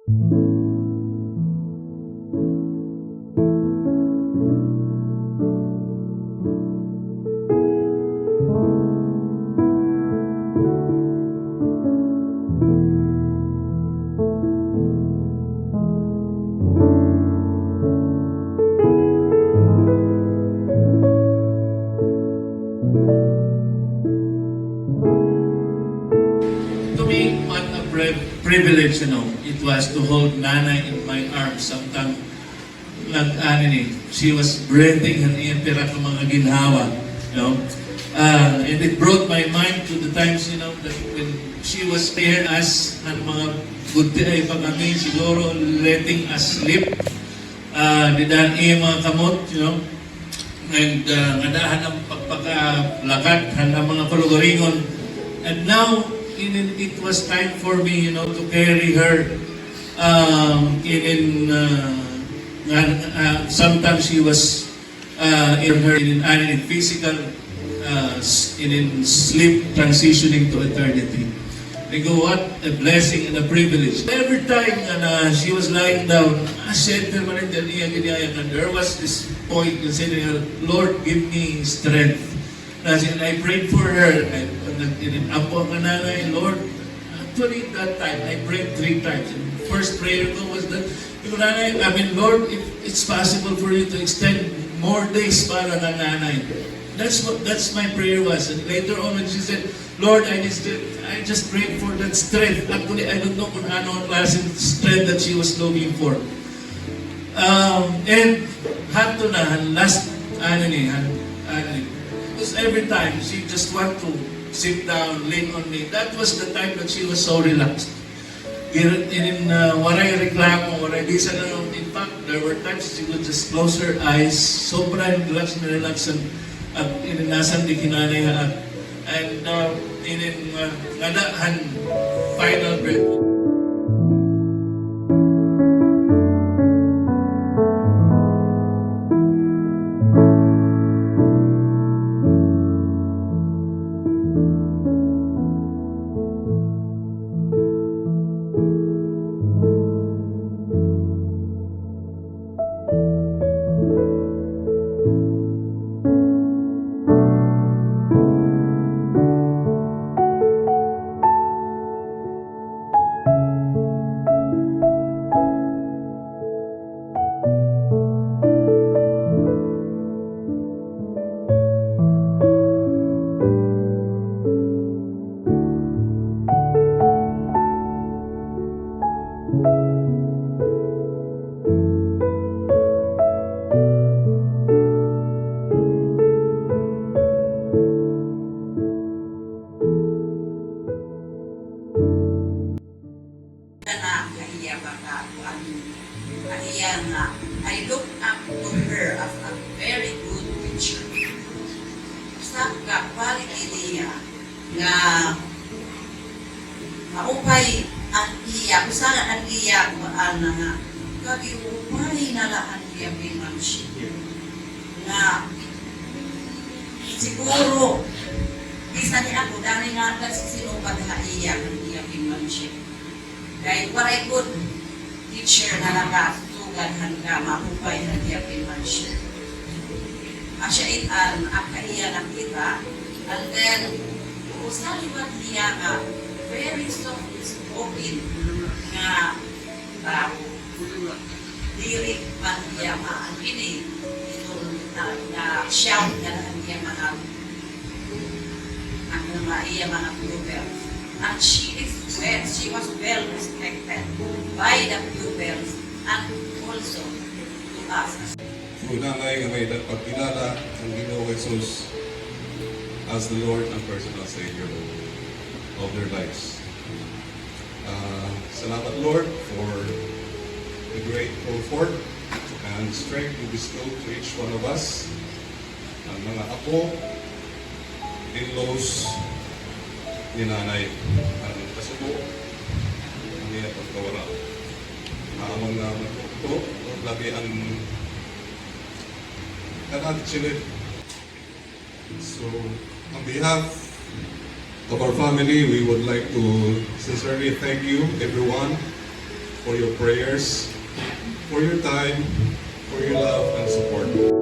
To me, what a privilege, it was to hold Nana in my arms. Samtang she was breathing and iyang tira ko mga ginhawa, and it brought my mind to the times, that when she was there as ng mga buti ay pagkami, siguro letting us sleep, didan iya mga kamot, and ngadahan ang pagpakalakad, ang mga kulugaringon. And now, it was time for me, to carry her. Sometimes she was in physical, in sleep, transitioning to eternity. I go, what a blessing and a privilege. Every time she was lying down, there was this point considering, Lord, give me strength. And I prayed for her. Lord, actually that time, I prayed 3 times. And the first prayer was that, Lord, if it's possible for you to extend more days para kang nanay. That's my prayer was. And later on when she said, Lord, I just prayed for that strength. Actually, I don't know kung ano ang klaseng strength that she was looking for. And hanto na, last, because every time she just want to sit down, lean on me. That was the time that she was so relaxed. Waray reklamo, waray di sana. In fact, there were times she would just close her eyes, sobrang relax na relax at ininasan di kinanay and ngadahan final breath. I look up to her as a very good teacher. Sa quality niya nga maupay ang iya, usaha ang iya nga kagiupay na laan iya pinanship nga siguro bisa ni ako dahil nga nagsisinubad na iya ang iya pinanship. Dahil para good teacher na nakasugan hangga maupay na iya pinanship. Asya itan akaiya na kita, and then usaliwan niya nga very softly spoken nga lirik man niya maangini itong na shout na niya mga mga pupils. And she was well respected by the pupils and also to us. Unangay nga may pagkilala ng Ginoong Jesus as the Lord and personal Savior of their lives. Salamat Lord for the great comfort and strength you bestowed to each one of us. Ang mga apo, in-laws, ni nanay, ang kasubo, ang niya pagkawala. Amang na ito, labi ang children. So, on behalf of our family, we would like to sincerely thank you, everyone, for your prayers, for your time, for your love and support.